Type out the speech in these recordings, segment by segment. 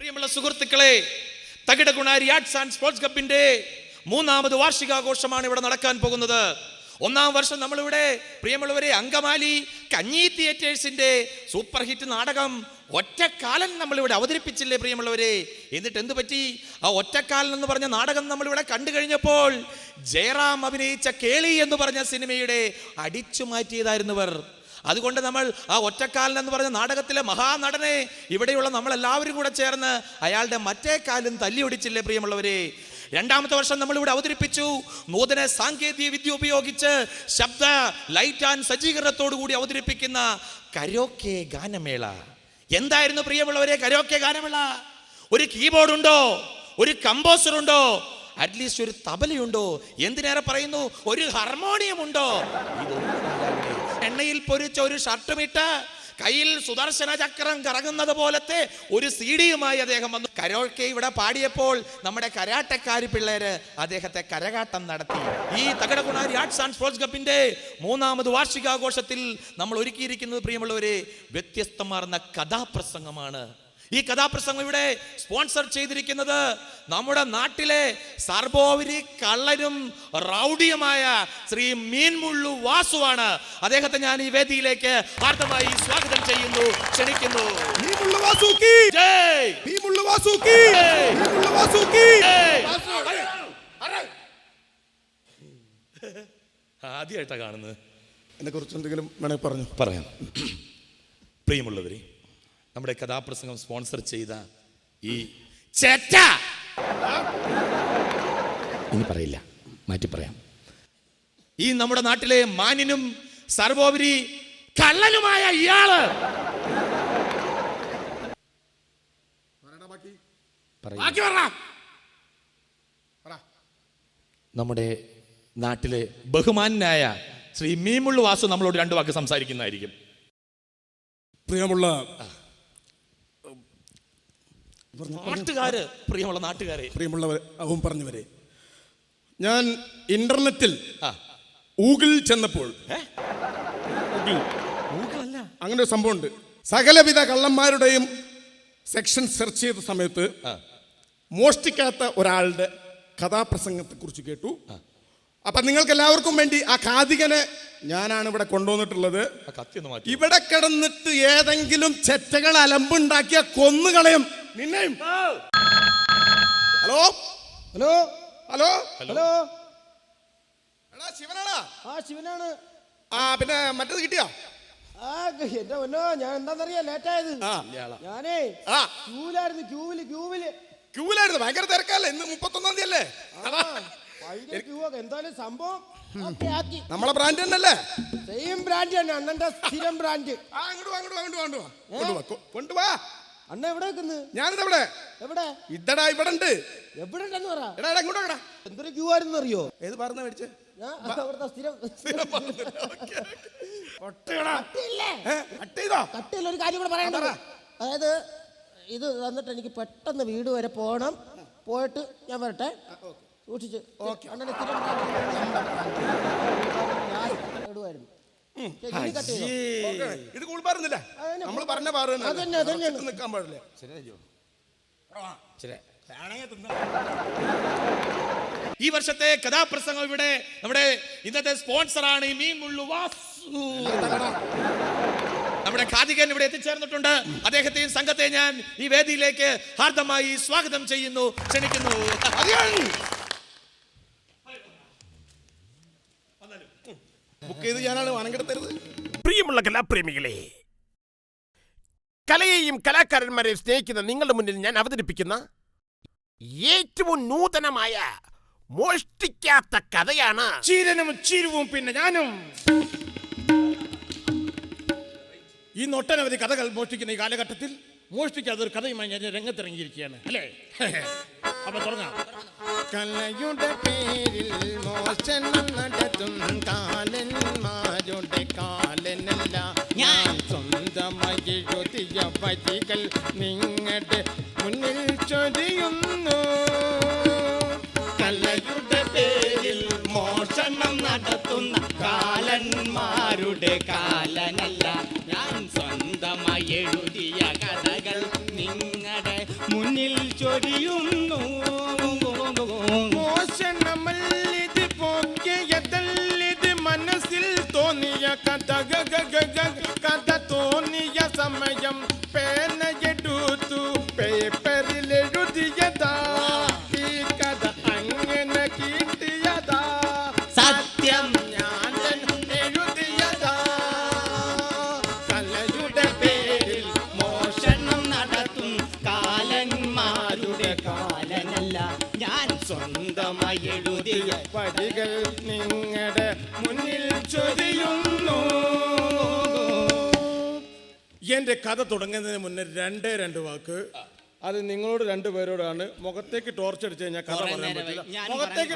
പ്രിയമുള്ള സുഹൃത്തുക്കളെ, തകിടകുണാരി arts and sports ക്ലബിന്റെ 3ാമത് വാർഷികാഘോഷമാണ് ഇവിടെ നടക്കാൻ പോകുന്നത്. 1ാം വർഷം നമ്മളിവിടെ പ്രിയമുള്ളവരെ അങ്കമാലി കഞ്ഞി തിയേറ്റേഴ്സിന്റെ സൂപ്പർ ഹിറ്റ് നാടകം ഒറ്റക്കാലൻ നമ്മളിവിടെ അവതരിപ്പിച്ചില്ലേ പ്രിയമുള്ളവരെ? എന്നിട്ട് എന്ത് പറ്റി? ആ ഒറ്റക്കാലൻ എന്ന് പറഞ്ഞ നാടകം നമ്മളിവിടെ കണ്ടു കഴിഞ്ഞപ്പോൾ ജയറാം അഭിനയിച്ച കേളി എന്ന് പറഞ്ഞ സിനിമയുടെ അടിച്ചു മാറ്റിയതായിരുന്നവർ. അതുകൊണ്ട് നമ്മൾ ആ ഒറ്റക്കാലൻ എന്ന് പറഞ്ഞ നാടകത്തിലെ മഹാനടനെ ഇവിടെയുള്ള നമ്മളെല്ലാവരും കൂടെ ചേർന്ന് അയാളുടെ മറ്റേ കാലും തല്ലിയൊടിച്ചില്ലേ പ്രിയമുള്ളവരെ? 2ാമത്തെ വർഷം നമ്മളിവിടെ അവതരിപ്പിച്ചു നൂതന സാങ്കേതിക വിദ്യ ഉപയോഗിച്ച് ശബ്ദ ലൈറ്റ് ആൻഡ് സജ്ജീകരണത്തോടു കൂടി അവതരിപ്പിക്കുന്ന കരോക്കെ ഗാനമേള. എന്തായിരുന്നു പ്രിയമുള്ളവരെ കരോക്കെ ഗാനമേള? ഒരു കീബോർഡ് ഉണ്ടോ? ഒരു കമ്പോസർ ഉണ്ടോ? അറ്റ്ലീസ്റ്റ് ഒരു തബലയുണ്ടോ? എന്തിനേറെ പറയുന്നു, ഒരു ഹാർമോണിയം ഉണ്ടോ? എണ്ണയിൽ പൊരിച്ച ഒരു ഷർട്ടുമിട്ട് കയ്യിൽ സുദർശന ചക്രം കറങ്ങുന്നത് പോലത്തെ ഒരു സീഡിയുമായി അദ്ദേഹം വന്നു. കരോക്കെ ഇവിടെ പാടിയപ്പോൾ നമ്മുടെ കരാട്ടക്കാരി പിള്ളേര് അദ്ദേഹത്തെ കരകാട്ടം നടത്തി. ഈ തകിടകുണാരി ആർട്സ് ആൻഡ് സ്പോർട്സ് ക്ലബിന്റെ 3ാമത് വാർഷികാഘോഷത്തിൽ നമ്മൾ ഒരുക്കിയിരിക്കുന്നത് പ്രിയമുള്ളവരെ വ്യത്യസ്തമാർന്ന കഥാപ്രസംഗമാണ്. ഈ കഥാപ്രസംഗം ഇവിടെ സ്പോൺസർ ചെയ്തിരിക്കുന്നത് നമ്മുടെ നാട്ടിലെ സർബോവരി കള്ളനും റൗഡിയുമായ ശ്രീ മീൻമുള്ളു വാസുവാണ്. അദ്ദേഹത്തെ ഞാൻ ഈ വേദിയിലേക്ക് ഹാർദമായി സ്വാഗതം ചെയ്യുന്നു, ക്ഷണിക്കുന്നു. ആദ്യമായിട്ടാ കാണുന്നത്. എന്നെ കുറിച്ച് എന്തെങ്കിലും വേണേ പറയാം. പ്രിയമുള്ളവരെ, നമ്മുടെ കഥാപ്രസംഗം സ്പോൺസർ ചെയ്ത ഈ ചേറ്റ, ഇനി പറയില്ല, മാറ്റി പറയാം, ഈ നമ്മുടെ നാട്ടിലെ മാന്യനും സർവോപരി കള്ളനുമായ ഇയാള് നമ്മുടെ നാട്ടിലെ ബഹുമാനായ ശ്രീ മീൻമുള്ളു വാസു നമ്മളോട് 2 വാക്ക് സംസാരിക്കുന്നതായിരിക്കും. പ്രിയമുള്ള പറഞ്ഞവരെ, ഞാൻ ഇന്റർനെറ്റിൽ ഗൂഗിൾ ചെന്നപ്പോൾ അങ്ങനെ ഒരു സംഭവമുണ്ട്. സകലവിധ കള്ളന്മാരുടെയും സെക്ഷൻ സെർച്ച് ചെയ്ത സമയത്ത് മോഷ്ടിക്കാത്ത ഒരാളുടെ കഥാപ്രസംഗത്തെ കുറിച്ച് കേട്ടു. അപ്പൊ നിങ്ങൾക്ക് എല്ലാവർക്കും വേണ്ടി ആ കാതികനെ ഞാനാണ് ഇവിടെ കൊണ്ടുവന്നിട്ടുള്ളത്. ഇവിടെ കിടന്നിട്ട് ഏതെങ്കിലും ചെറ്റകൾ അലമ്പുണ്ടാക്കിയ കൊന്നുകളയും നിന്നെയും. ഹലോ ഹലോ ഹലോ ഹലോ, എടാ ശിവനാണാ? ആ ശിവനാണ്. ആ പിന്നെ മറ്റേത് കിട്ടിയോ? എന്റെ പൊന്നോ, ഞാൻ എന്താന്നറിയാ ലേറ്റായത്. ഞാനേ ക്യൂവിലായിരുന്നു. ഭയങ്കര തിരക്കല്ലേ? ഇന്ന് 31-ാം തീയതി അല്ലേ? എന്തായാലും സംഭവം നമ്മളെ ബ്രാൻഡ് തന്നെയല്ലേ? സെയിം ബ്രാൻഡ് തന്നെ, അണ്ണന്റെ സ്ഥിരം ബ്രാൻഡ്. കൊണ്ടുവാ. അണ്ണ എവിടെ വെക്കുന്നു? ഞാനിതെവിടെ? എവിടെ? ഇതടാ ഇവിടെ ഉണ്ട്. എവിടെ ഉണ്ടെന്ന് പറ. എടാ ഇങ്ങോട്ട് വാടാ. എന്തൊരു ക്യൂ ആയിരുന്നു അറിയോ? ഏത് പറഞ്ഞ മേടിച്ചേ? അവിടുത്തെ സ്ഥിരം. കട്ടില്ല, ഒരു കാര്യം കൂടെ പറയണ്ടത്. അതായത് ഇത് തന്നിട്ട് എനിക്ക് പെട്ടെന്ന് വീട് വരെ പോകണം. പോയിട്ട് ഞാൻ വരട്ടെ. സൂക്ഷിച്ച്. അണ്ണന് സ്ഥിരം ഇടുവായിരുന്നു. ഇത് കൂൾബാറുന്നില്ല, നമ്മൾ പറഞ്ഞ ബാറ് നിൽക്കാൻ പാടില്ല. ഈ വർഷത്തെ കഥാപ്രസംഗം ഇവിടെ നമ്മുടെ ഇന്നത്തെ സ്പോൺസറാണ് ഈ മീൻമുള്ളു വാസു. നമ്മുടെ കാതികൻ ഇവിടെ എത്തിച്ചേർന്നിട്ടുണ്ട്. അദ്ദേഹത്തെയും സംഘത്തെ ഞാൻ ഈ വേദിയിലേക്ക് ഹാർദമായി സ്വാഗതം ചെയ്യുന്നു, ക്ഷണിക്കുന്നു. ബുക്ക് ചെയ്ത് ഞാനാണ് വനങ്കെടുത്തരുത്. പ്രിയമുള്ള കലാപ്രേമികളെ, കലയെയും കലാകാരന്മാരെയും സ്നേഹിക്കുന്ന നിങ്ങളുടെ മുന്നിൽ ഞാൻ അവതരിപ്പിക്കുന്ന ഏറ്റവും നൂതനമായ മോഷ്ടിക്കാത്ത കഥയാണ് ചീരനും ചീരുവും പിന്നെ ഞാനും. ഈ ഒട്ടനവധി കഥകൾ മോഷ്ടിക്കുന്ന ഈ കാലഘട്ടത്തിൽ മോഷ്ടിക്കാത്ത ഒരു കഥയുമായി ഞാൻ രംഗത്തിറങ്ങിയിരിക്കുകയാണ്, അല്ലേ? അപ്പൊ തുടങ്ങാം. കലയുടെ പേരിൽ മോഷണം നടത്തും കാലന്മാരുടെ കാലനല്ല ഞാൻ. സ്വന്തമായി എഴുതിയ വരികൾ നിങ്ങളുടെ മുന്നിൽ ചൊരിയുന്നു. കലയുടെ പേരിൽ മോഷണം നടത്തുന്ന കാലന്മാരുടെ കാലനല്ല ഞാൻ. സ്വന്തമായി എഴുതിയ കഥകൾ നിങ്ങളുടെ മുന്നിൽ മുന്നിൽ ചൊരിയുന്നു. മോശനമല്ലിത് പോക്കിയതല്ലിത് മനസ്സിൽ തോന്നിയ കഥ കഥ തോന്നിയ സമയം പേനയെടുത്തു പേപ്പറിൽ എഴുതിയതാ. ഈ കഥ അങ്ങനെ കിട്ടിയതാ. സത്യം ഞാൻ എഴുതിയതാ. കലയുടെ പേരിൽ മോഷണം നടത്തും കാലന്മാരുടെ കാലനല്ല ഞാൻ. സ്വന്തമായി എഴുതിയ വരികൾ നിങ്ങളുടെ മുന്നിൽ ചൊരിയുന്നു. എന്റെ കഥ തുടങ്ങുന്നതിന് മുന്നേ രണ്ട് വാക്ക്. അത് നിങ്ങളോട് രണ്ടുപേരോടാണ്. മുഖത്തേക്ക് ടോർച്ച് അടിച്ചു കഴിഞ്ഞാൽ കഥ പറയാൻ പറ്റില്ല. മുഖത്തേക്ക്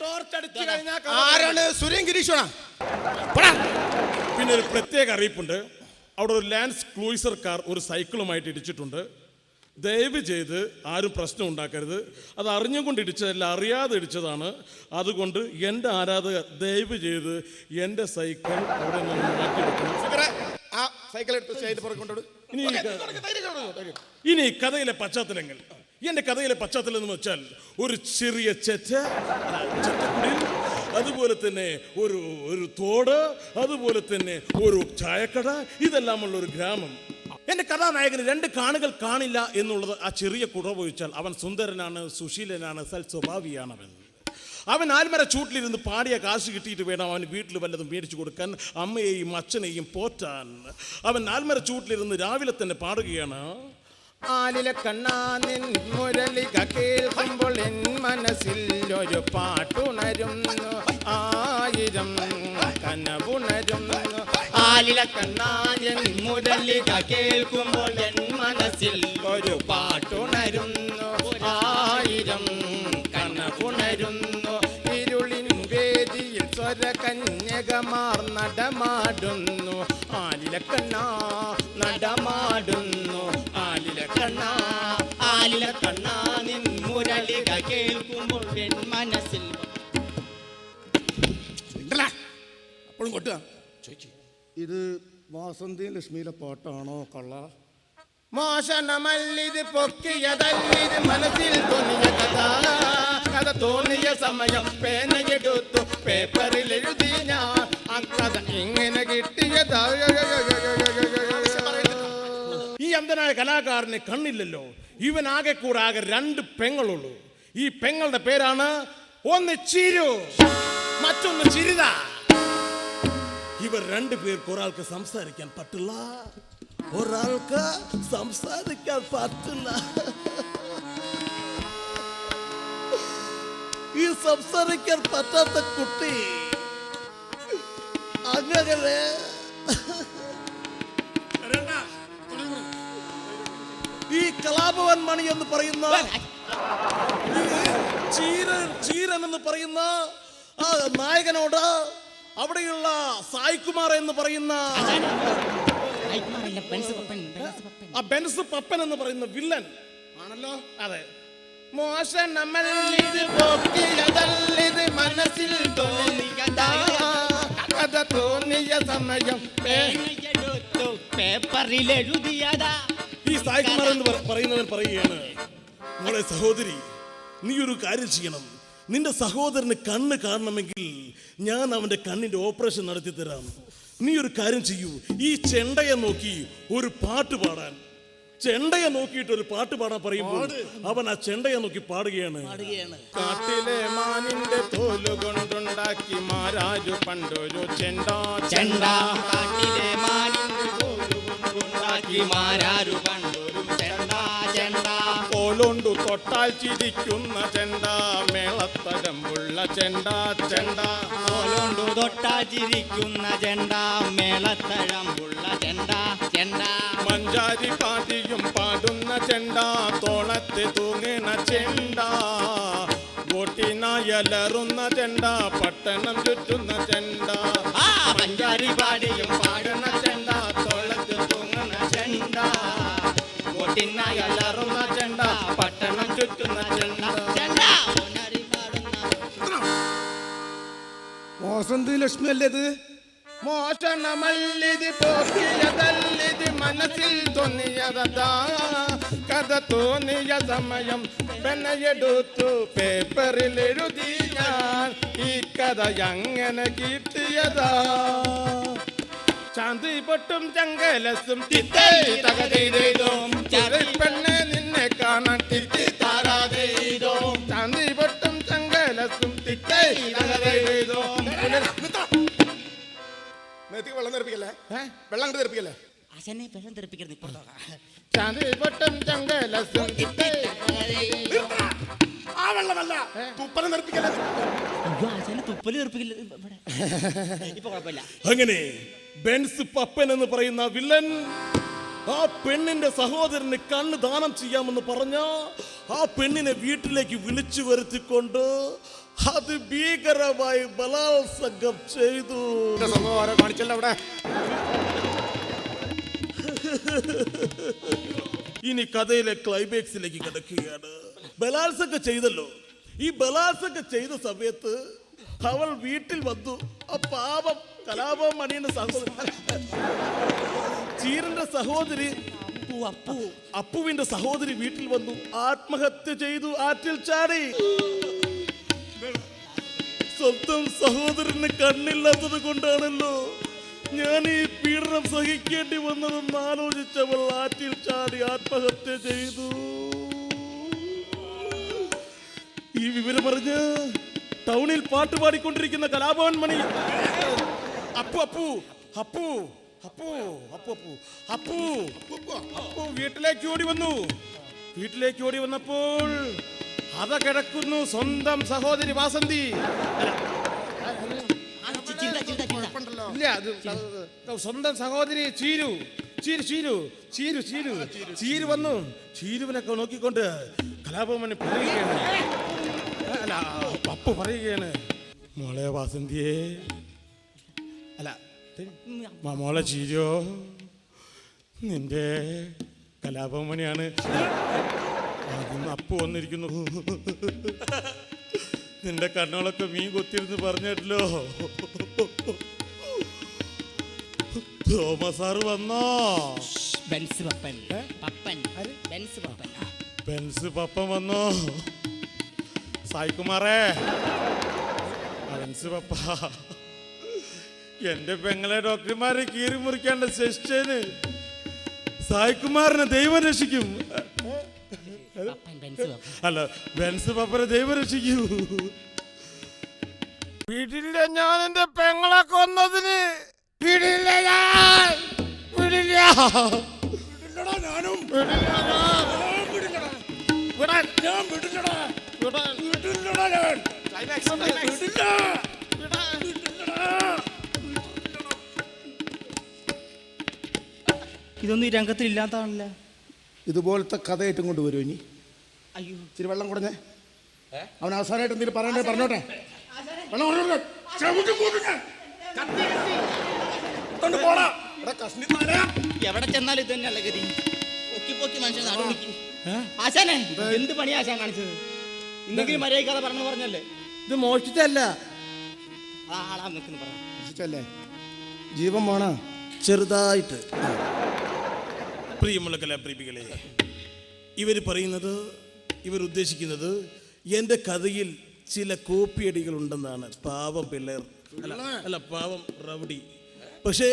ടോർച്ച് അടിച്ചു കഴിഞ്ഞാൽ ആരാണ്? സുരേൻ ഗിരീഷാണ്. പിന്നെ ഒരു പ്രത്യേക അറിയിപ്പുണ്ട്. അവിടെ ഒരു ലാൻസ് ക്രൂയിസർ കാർ ഒരു സൈക്കിളുമായിട്ട് ഇടിച്ചിട്ടുണ്ട്. ദയവ് ചെയ്ത് ആരും പ്രശ്നം ഉണ്ടാക്കരുത്. അത് അറിഞ്ഞുകൊണ്ട് ഇടിച്ചതല്ല, അറിയാതെ ഇടിച്ചതാണ്. അതുകൊണ്ട് എൻ്റെ ആരാധകർ ദയവ് ചെയ്ത് എൻ്റെ സൈക്കിൾ അവിടെ നിന്ന് മാറ്റി വെക്കണം. ആ സൈക്കിൾ എടുത്ത് സ്റ്റേജിൽ പുറകെ കൊണ്ടുവിടും. ഇനി കഥയിലെ പശ്ചാത്തലങ്ങൾ. എൻ്റെ കഥയിലെ പശ്ചാത്തലം എന്ന് വെച്ചാൽ ഒരു ചെറിയ ചെറ്റക്കുടിൽ, അതുപോലെ തന്നെ ഒരു തോട്, അതുപോലെ തന്നെ ഒരു ചായക്കട, ഇതെല്ലാമുള്ള ഒരു ഗ്രാമം. എൻ്റെ കഥാനായകന് 2 കാണുകൾ കാണില്ല എന്നുള്ളത് ആ ചെറിയ കുറവൊഴിച്ചാൽ അവൻ സുന്ദരനാണ്, സുശീലനാണ്, സൽസ്വഭാവിയാണവൻ. അവൻ ആൽമര ചൂട്ടിലിരുന്ന് പാടിയ കാശ് കിട്ടിയിട്ട് വേണം അവൻ വീട്ടിൽ വല്ലതും മേടിച്ചു കൊടുക്കാൻ, അമ്മയെയും അച്ഛനെയും പോറ്റാൻ. അവൻ ആൽമര ചൂട്ടിലിരുന്ന് രാവിലെ തന്നെ പാടുകയാണ്. ആലിലെ കണ്ണാനിൻ മുരളിക കേൾക്കുമ്പോൾ എൻ മനസ്സിൽ ഒരു പാട്ടുണരുന്നു. 1000 കനവുണരുന്നു. ആലിലെ കണ്ണാനിൻ മുരളിക കേൾക്കുമ്പോൾ എൻ മനസ്സിൽ ഒരു പാട്ടുണരുന്നു. 1000 കനവുണരുന്നു. ഇരുളിൻ വേദിയിൽ സ്വരകന്യകമാർ നടമാടുന്നു. ആലിലെ കണ്ണാ നടമാടുന്നു. ആലിലെ കണ്ണാ നിൻ മുരളിക കേൾക്കുമ്പോൾ എൻ മനസ്സിൽ. അപ്പോഴും കൊട്ടുക. ഇത് വാസന്തി ലക്ഷ്മിയിലെ പാട്ടാണോ കള്ള? മോശനമല്ലിത് പൊക്കിയതല്ലിത് മനസ്സിൽ തോന്നിയ കഥ തോന്നിയ സമയം പേനയെടുത്തു പേപ്പറിൽ എഴുതി ഞാൻ. ആ കഥ ഇങ്ങനെ കിട്ടിയതാ. ഈ അന്ധനായ കലാകാരന് കണ്ണില്ലല്ലോ. ഇവൻ ആകെ കൂടെ 2 പെങ്ങളുള്ളൂ. ഈ പെങ്ങളുടെ പേരാണ് ഒന്ന് ചിരു, മറ്റൊന്ന് ചിരിത. ഇവർ 2 പേർക്ക് ഒരാൾക്ക് സംസാരിക്കാൻ പറ്റില്ല, ഒരാൾക്ക് സംസാരിക്കാൻ പറ്റില്ല. ഈ സംസാരിക്കാൻ പറ്റാത്ത കുട്ടി അങ്ങനെ ഈ കലാഭവൻ മണി എന്ന് പറയുന്ന ചീരൻ എന്ന് പറയുന്ന ആ നായകനോട് അവിടെയുള്ള സായികുമാർ എന്ന് പറയുന്ന ആ ബെൻസ് പപ്പൻ എന്ന് പറയുന്ന വില്ലൻ ആണല്ലോ. അതെ. മോശനമല്ലിത് പൊക്കിയതല്ലിത് മനസ്സിൽ തോന്നിയ സമയം പേപ്പറിൽ എഴുതിയതാ. ഈ സായികുമാർ എന്ന് പറയുന്നവൻ പറയുകയാണ്, മോളെ സഹോദരി, നീ ഒരു കാര്യം ചെയ്യണം. നിന്റെ സഹോദരന് കണ്ണ് കാണണമെങ്കിൽ ഞാൻ അവന്റെ കണ്ണിന്റെ ഓപ്പറേഷൻ നടത്തി തരാം. നീ ഒരു കാര്യം ചെയ്യൂ, ഈ ചെണ്ടയെ നോക്കി ഒരു പാട്ട് പാടാൻ. ചെണ്ടയെ നോക്കിയിട്ട് ഒരു പാട്ട് പാടാൻ പറയുമ്പോൾ അവൻ ആ ചെണ്ടയെ നോക്കി പാടുകയാണ്. കാട്ടിലെ മാനിന്റെ തോല് കൊണ്ടുണ്ടാക്കി മാരാരു പണ്ടൊരു ചെണ്ട. കാട്ടിലെ മാനിന്റെ തോല് കൊണ്ടുണ്ടാക്കി മാരാരു പണ്ടൊരു ചെണ്ട. കോലുണ്ടു തൊട്ടാൽ ചിരിക്കുന്ന ചെണ്ട, മേളത്തടമ്പുള്ള ചെണ്ട. കോലുണ്ടു തൊട്ടാൽ ചിരിക്കുന്ന ചെണ്ട, മേളത്തഴമ്പുള്ള ചെണ്ട. മഞ്ചാരി പാതിയും പാടുന്ന ചെണ്ട, തോളത്ത് തൂങ്ങുന്ന ചെണ്ട. വോട്ടിനായലറുന്ന ചെണ്ട, പട്ടണം ചുറ്റുന്ന ചെണ്ട. മഞ്ചാരി പാടിയും പാടുന്ന ചെണ്ട, തോളത്ത് തൂങ്ങുന്ന ചെണ്ട. വോട്ടിനായലറുന്ന ചെണ്ട, പട്ടണം ചുറ്റുന്ന ചെണ്ട. വാസന്തി ലക്ഷ്മി അല്ലേ ഇത്? മോശനമല്ലിത് പൊക്കിയതല്ലിത് മനസ്സിൽ തോന്നിയതാ. കഥ തോന്നിയ സമയം പെനയെടുത്തു പേപ്പറിൽ എഴുതി ഞാൻ ഈ കഥ എങ്ങനെ കിട്ടിയതാ ചാന്തി പൊട്ടും ചങ്കലസും പെണ്ണെ നിന്നെ കാണാൻ തിത്തി താരാതോ ചാന്തി പൊട്ടും ചങ്കലസും വെള്ളം തെറിപ്പിക്കല്ലേ വെള്ളം അങ്ങോട്ട് തെറിപ്പിക്കല്ലേ ആശാനെ വെള്ളം തെറിപ്പിക്കരുത് ഇപ്പുറത്തോ ചാന്തി പൊട്ടും ചങ്കലസും ആ വെള്ളമല്ല തുപ്പലം തെറിപ്പിക്കല്ലേ അയ്യോ ആശാനെ തുപ്പല് തെറിപ്പിക്കില്ല ഇവിടെ ഇപ്പൊ കുഴപ്പമില്ല. അങ്ങനെ ബെൻസ് പപ്പൻ എന്ന് പറയുന്ന വില്ലൻ ആ പെണ്ണിന്റെ സഹോദരന് കണ്ണ് ദാനം ചെയ്യാമെന്ന് പറഞ്ഞ ആ പെണ്ണിനെ വീട്ടിലേക്ക് വിളിച്ചു വരുത്തിക്കൊണ്ട് അത് ഭീകരമായി ബലാത്സംഗം ചെയ്തു. കാണിച്ചല്ലോ അവിടെ. ഇനി കഥയിലെ ക്ലൈമാക്സിലേക്ക് കിടക്കുകയാണ്. ബലാത്സംഗം ചെയ്തല്ലോ. ഈ ബലാത്സംഗം ചെയ്ത സമയത്ത് അവൾ വീട്ടിൽ വന്നു. ആ പാപം കലാപം മണിയുടെ സഹോദരി ചീരന്റെ സഹോദരി അപ്പുവിന്റെ സഹോദരി വീട്ടിൽ വന്നു. ആത്മഹത്യ ചെയ്തു, ആറ്റിൽ ചാടി. സ്വന്തം സഹോദരന് കണ്ണില്ലാത്തത് കൊണ്ടാണല്ലോ ഞാൻ ഈ പീഡനം സഹിക്കേണ്ടി വന്നതെന്ന് ആലോചിച്ചവൾ ആറ്റിൽ ചാടി ആത്മഹത്യ ചെയ്തു. ഈ വിവരം പറഞ്ഞ് ടൗണിൽ പാട്ട് പാടിക്കൊണ്ടിരിക്കുന്ന കലാഭവൻ മണി അപ്പു അപ്പു അപ്പു അപ്പു അപ്പു അപ്പു അപ്പു വീട്ടിലേക്ക് ഓടി വന്നു. വീട്ടിലേക്ക് ഓടി വന്നപ്പോൾ അത കിടക്കുന്നു സ്വന്തം സഹോദരി വാസന്തി. ഇല്ല, അത് സ്വന്തം സഹോദരി ചീരു ചീരു ചീരു ചീരു ചീരു ചീരു വന്നു. ചീരുവിനൊക്കെ നോക്കിക്കൊണ്ട് കലാഭവൻ പറയുകയാണ്, അല്ല പപ്പു പറയുകയാണ്, മോളെ വാസന്തിയെ, അല്ല മോളെ ചീരോ, നിന്റെ കലാഭവമണിയാണ്. അപ്പു വന്നിരിക്കുന്നു. നിന്റെ കണ്ണുകളൊക്കെ മീൻ കൊത്തിരുന്ന് പറഞ്ഞല്ലോ. തോമസ് സാറ് വന്നോ? Benz Pappan Pappan Benz Pappan Benz Pappan വന്നോ? സായികുമാറേ, ബെൻസ് പപ്പ, എന്റെ പെങ്ങളെ ഡോക്ടർമാരെ കീറി മുറിക്കേണ്ട സെസ്റ്റേന് സായികുമാറിനെ ദൈവം രക്ഷിക്കും. അല്ല, ബെൻസ് പപ്പനെ ദൈവം രക്ഷിക്കൂ. വീട്ടില്ല ഞാൻ എന്റെ പെങ്ങളെ കൊന്നതിന്. വീടില്ല ഞാൻ, വീടില്ല ഞാനും, ഇതൊന്നും ഈ രംഗത്തിൽ ഇല്ലാത്തതാണല്ലോ. ഇതുപോലത്തെ കഥയായിട്ടും കൊണ്ടുവരും. ഇനി അയ്യോ ഇച്ചിരി വെള്ളം കൊടുഞ്ഞേ. അവൻ അവസാനമായിട്ട് എന്തെങ്കിലും പറയണ്ടേ പറഞ്ഞോട്ടെ. വെള്ളം കൊടുക്കട്ടെ. എവിടെ ചെന്നാലും ഇത് തന്നെയല്ല ഗതി. പൊക്കി പൊക്കി മനുഷ്യൻ നടുവിളിക്കും. ആശാനെ എന്ത് പണിയാ ആശാൻ കാണിച്ചത്? ഇന്നെങ്കിലും മര്യാദ പറഞ്ഞു പറഞ്ഞല്ലേ. ഇത് മോഷ്ടിച്ചല്ല, ആളാ നിൽക്കുന്നു പറഞ്ഞു. മോഷ്ടിച്ചല്ലേ, ജീവൻ വേണ ചെറുതായിട്ട്. പ്രിയമുള്ള കലാപ്രേമികളെ, ഇവർ പറയുന്നത്, ഇവർ ഉദ്ദേശിക്കുന്നത് എൻ്റെ കഥയിൽ ചില കോപ്പിയടികൾ ഉണ്ടെന്നാണ്. പാവം പിള്ളേർ, അല്ല പാവം റൗഡി. പക്ഷേ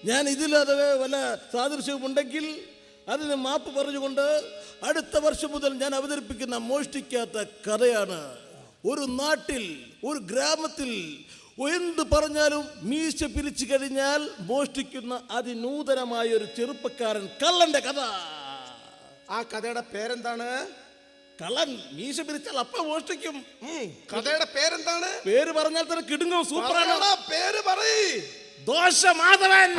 ഞാൻ ഇതിലത് വല്ല സാദൃശ്യവും ഉണ്ടെങ്കിൽ അതിന് മാപ്പ് പറഞ്ഞുകൊണ്ട് അടുത്ത വർഷം മുതൽ ഞാൻ അവതരിപ്പിക്കുന്ന മോഷ്ടിക്കാത്ത കഥയാണ്. ഒരു നാട്ടിൽ, ഒരു ഗ്രാമത്തിൽ എന്ത് പറഞ്ഞാലും മീശ പിരിച്ചു കഴിഞ്ഞാൽ മോഷ്ടിക്കുന്ന അതിനൂതനമായ ഒരു ചെറുപ്പക്കാരൻ കള്ളന്റെ കഥ. ആ കഥയുടെ പേരെന്താണ്? കള്ളൻ മീശ പിരിച്ചാൽ അപ്പ മോഷ്ടിക്കും. കഥയുടെ പേരെന്താണ്? പേര് പറഞ്ഞാൽ തന്നെ കിടുങ്ങും. സൂപ്പറാണ്. പേര് പറയ്. ദോശ മാധവൻ.